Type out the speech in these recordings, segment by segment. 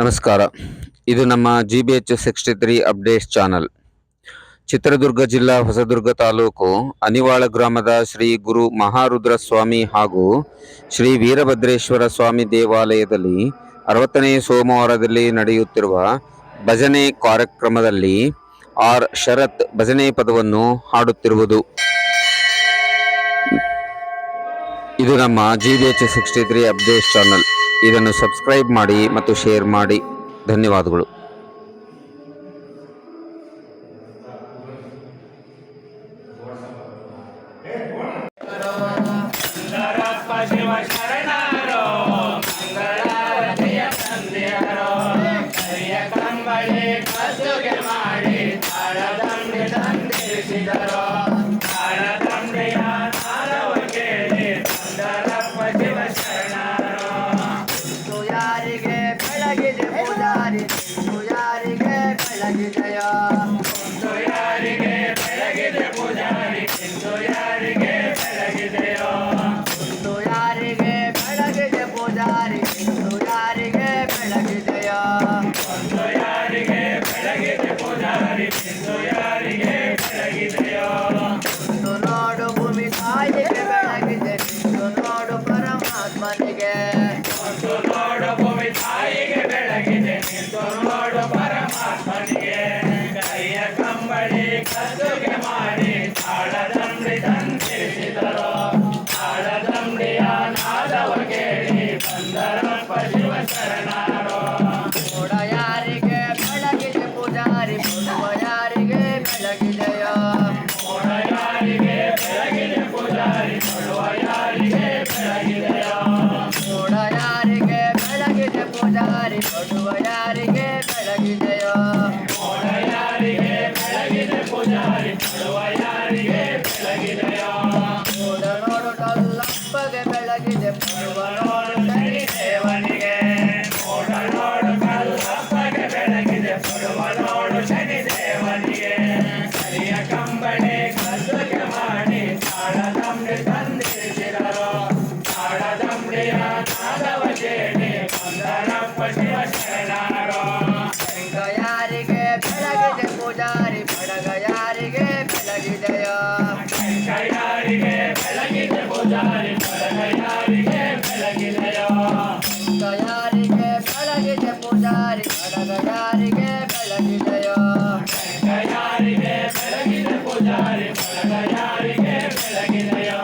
ನಮಸ್ಕಾರ. ಇದು ನಮ್ಮ GBH63 ಅಪ್ಡೇಟ್ಸ್ ಚಾನಲ್. ಚಿತ್ರದುರ್ಗ ಜಿಲ್ಲಾ ಹೊಸದುರ್ಗ ತಾಲೂಕು ಅನಿವಾಳ ಗ್ರಾಮದ ಶ್ರೀ ಗುರು ಮಹಾರುದ್ರ ಸ್ವಾಮಿ ಹಾಗೂ ಶ್ರೀ ವೀರಭದ್ರೇಶ್ವರ ಸ್ವಾಮಿ ದೇವಾಲಯದಲ್ಲಿ 60ನೇ ಸೋಮವಾರದಲ್ಲಿ ನಡೆಯುತ್ತಿರುವ ಭಜನೆ ಕಾರ್ಯಕ್ರಮದಲ್ಲಿ ಆರ್ ಶರತ್ ಭಜನೆ ಪದವನ್ನು ಹಾಡುತ್ತಿರುವುದು. ಇದು ನಮ್ಮ GBH63 ಅಪ್ಡೇಟ್ಸ್ ಚಾನಲ್. ಇದನ್ನು ಸಬ್ಸ್ಕ್ರೈಬ್ ಮಾಡಿ ಮತ್ತು ಶೇರ್ ಮಾಡಿ. ಧನ್ಯವಾದಗಳು. ನೋಡು ಭೂಮಿ ತಾಯಿಗೆ ಬೆಳಗಿದೆ, ನೋಡು ಪರಮಾತ್ಮನಿಗೆ, ನೋಡು ಭೂಮಿ ತಾಯಿಗೆ ಬೆಳಗಿದೆ, ನೋಡು ಪರಮಾತ್ಮನಿಗೆ. ಕೈಯ ಕಂಬಳಿ ಕಸುಗೆ ಮಾಡಿ ತಾಳದಂಬಡಿ ತಂದಿರಿಸಿದರು. ತಾಳದಂಬಡಿಯ ನಾದವ ಕೇಳಿ ಬಂದರಪ್ಪ ಶಿವ ಶರಣರು. ನೋಡ ಯಾರಿಗೆ ಬೆಳಗಿದೆ ಪೂಜಾರಿ, ಕೊಡುವ ಯಾರಿಗೆ ಬೆಳಗಿದೆಯೋ. ನೋಡ ಯಾರಿಗೆ ಬೆಳಗಿದೆ ಪೂಜಾರಿ, ಕೊಡುವ ಯಾರಿಗೆ ಬೆಳಗಿದೆಯೋ. ನೋಡ ಯಾರಿಗೆ ಬೆಳಗಿದೆ ಪೂಜಾರಿ, ಕೊಡುವ ಯಾರಿಗೆ ಬೆಳಗಿದೆಯೋ. ನೋಡ ಯಾರಿಗೆ ಬೆಳಗಿದೆ ಪೂಜಾರಿ, ಕೊಡುವ ಯಾರಿಗೆ ಬೆಳಗಿದೆಯೋ. ನೋಡ ನೋಡು ಕಲ್ಲಪ್ಪಗೆ ಬೆಳಗಿದೆ, ಕೊಡುವ ನೋಡು ಶನಿ ದೇವನಿಗೆ. ನೋಡ ನೋಡು ಕಲ್ಲಪ್ಪಗೆ ಬೆಳಗಿದೆ, ಕೊಡುವ ನೋಡು ಶನಿ ದೇವನಿಗೆ. ಕರಿಯ ಕಂಬಳಿ ಕಸುಗೆ ಮಾಡಿ ತಾಳದಂಬಡಿ ತಂದಿರಿಸಿದರು. ತಾಳದಂಬಡಿಯ ನಾದವ ಕೇಳಿ ಬಂದರಪ್ಪ ಶಿವ ಶರಣರು. ಶಂಖ ಯಾರಿಗೆ ಬೆಳಗಿದೆ ಪೂಜಾರಿ, ಬಡಗ ಯಾರಿಗೆ ಬೆಳಗಿದೆಯೋ. ಶಂಖ ಯಾರಿಗೆ ಬೆಳಗಿದೆ ಪೂಜಾರಿ, ಬಡಗ ಯಾರಿಗೆ ಬೆಳಗಿದೆಯೋ. ಶಂಖ ಯಾರಿಗೆ ಬೆಳಗಿದೆ ಪೂಜಾರಿ, ಬಡಗ ಯಾರಿಗೆ ಬೆಳಗಿದೆಯೋ. ಶಂಖ ಯಾರಿಗೆ ಬೆಳಗಿದೆ ಪೂಜಾರಿ, ಬಡಗ ಯಾರಿಗೆ ಬೆಳಗಿದೆಯೋ.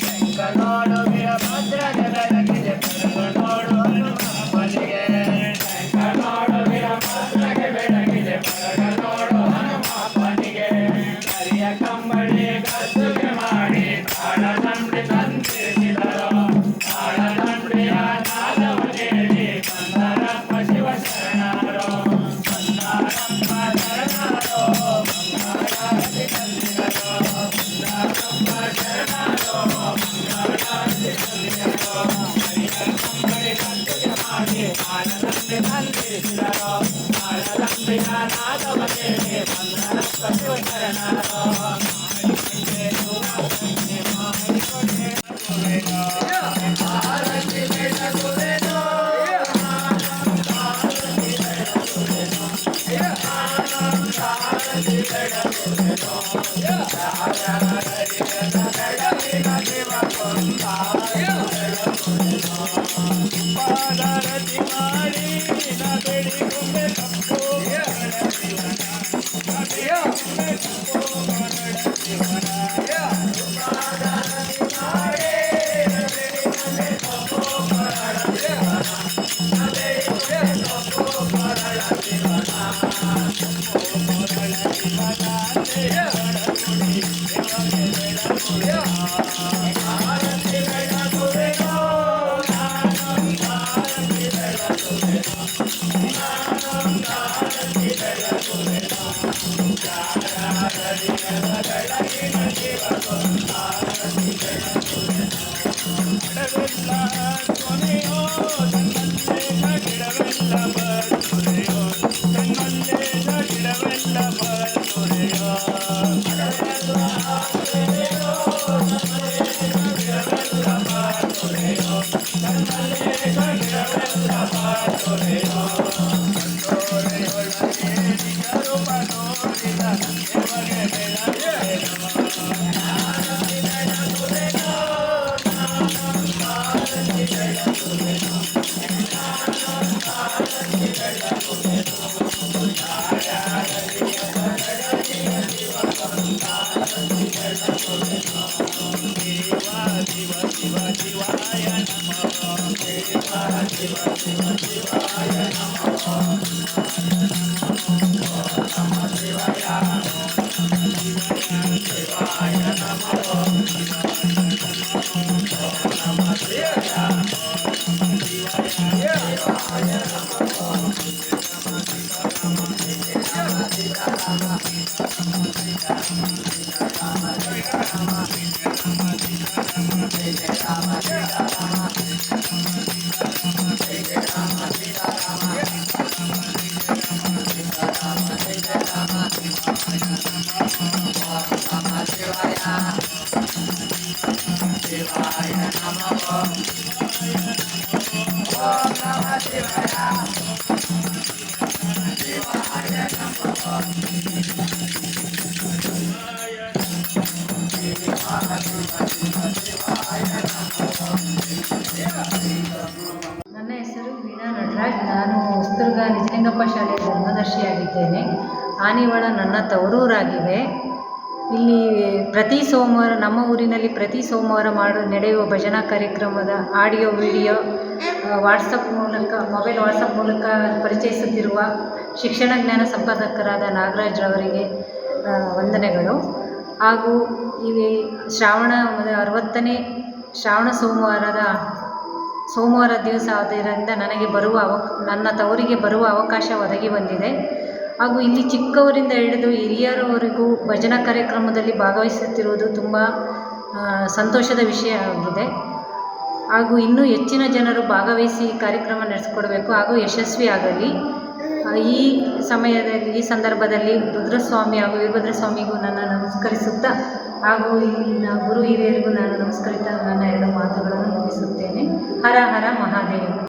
ಶಂಖ ನೋಡು ವೀರಭದ್ರಗೆ ಬೆಳಗಿದೆ, ಬಡಗ ನೋಡು ಹನುಮಪ್ಪನಿಗೆ. ಶಂಖ ನೋಡು ವೀರಭದ್ರಗೆ ಬೆಳಗಿದೆ, ಬಡಗ ನೋಡು ಹನುಮಪ್ಪನಿಗೆ. ಕರಿಯ ಕಂಬಳಿ ಕಸುಗೆ ಮಾಡಿ ತಾಳದಂಬಡಿ ತಂದಿರಿಸಿದರು. ತಾಳದಂಬಡಿಯ ನಾದವ ಕೇಳಿ ಬಂದರಪ್ಪ ಶಿವ ಶರಣರು. ಬಂದರಪ್ಪ ಶರಣರು, ಮಂಗಳಾರತಿ ತಂದಿದರು. ಬಂದರಪ್ಪ ಶರಣರು, ಮಂಗಳಾರತಿ ತಂದಿದರು. ಕರಿಯ ಕಂಬಳಿ ಕಸುಗೆ ಮಾಡಿ ತಾಳದಂಬಡಿ ತಂದಿರಿಸಿದರು. ತಾಳದಂಬಡಿಯ ನಾದವ ಕೇಳಿ ಬಂದರಪ್ಪ ಶಿವ ಶರಣರು. ನನ್ನ ಹೆಸರು ವೀಣಾ ನಟರಾಜ್. ನಾನು ಹೊಸದುರ್ಗ ನಿಜಲಿಂಗಪ್ಪ ಶಾಲೆಯ ಧರ್ಮದರ್ಶಿಯಾಗಿದ್ದೇನೆ. ಆನಿವಾಳ ನನ್ನ ತವರೂರಾಗಿದೆ. ಇಲ್ಲಿ ಪ್ರತಿ ಸೋಮವಾರ ನಮ್ಮ ಊರಿನಲ್ಲಿ ಪ್ರತಿ ಸೋಮವಾರ ನಡೆಯುವ ಭಜನಾ ಕಾರ್ಯಕ್ರಮದ ಆಡಿಯೋ ವಿಡಿಯೋ ವಾಟ್ಸಪ್ ಮೂಲಕ ಮೊಬೈಲ್ ವಾಟ್ಸಪ್ ಮೂಲಕ ಪರಿಚಯಿಸುತ್ತಿರುವ ಶಿಕ್ಷಣ ಜ್ಞಾನ ಸಂಪಾದಕರಾದ ನಾಗರಾಜ್ರವರಿಗೆ ವಂದನೆಗಳು. ಹಾಗೂ ಇಲ್ಲಿ ಶ್ರಾವಣ 60ನೇ ಶ್ರಾವಣ ಸೋಮವಾರ ದಿವಸ ಆದ್ದರಿಂದ ನನಗೆ ನನ್ನ ತವರಿಗೆ ಬರುವ ಅವಕಾಶ ಒದಗಿ ಬಂದಿದೆ. ಹಾಗೂ ಇಲ್ಲಿ ಚಿಕ್ಕವರಿಂದ ಹಿಡಿದು ಹಿರಿಯರವರೆಗೂ ಭಜನಾ ಕಾರ್ಯಕ್ರಮದಲ್ಲಿ ಭಾಗವಹಿಸುತ್ತಿರುವುದು ತುಂಬ ಸಂತೋಷದ ವಿಷಯ ಆಗಿದೆ. ಹಾಗೂ ಇನ್ನೂ ಹೆಚ್ಚಿನ ಜನರು ಭಾಗವಹಿಸಿ ಕಾರ್ಯಕ್ರಮ ನಡೆಸಿಕೊಡಬೇಕು ಹಾಗೂ ಯಶಸ್ವಿಯಾಗಲಿ. ಈ ಸಂದರ್ಭದಲ್ಲಿ ರುದ್ರಸ್ವಾಮಿ ಹಾಗೂ ವೀರಭದ್ರಸ್ವಾಮಿಗೂ ನನ್ನ ನಮಸ್ಕರಿಸುತ್ತಾ ಹಾಗೂ ಇಲ್ಲಿನ ಗುರು ಹಿರಿಯರಿಗೂ ನಾನು ನಮಸ್ಕರಿಸುತ್ತಾ ನನ್ನ 2 ಮಾತುಗಳನ್ನು ಮುಗಿಸುತ್ತೇನೆ. ಹರ ಹರ ಮಹಾದೇವ.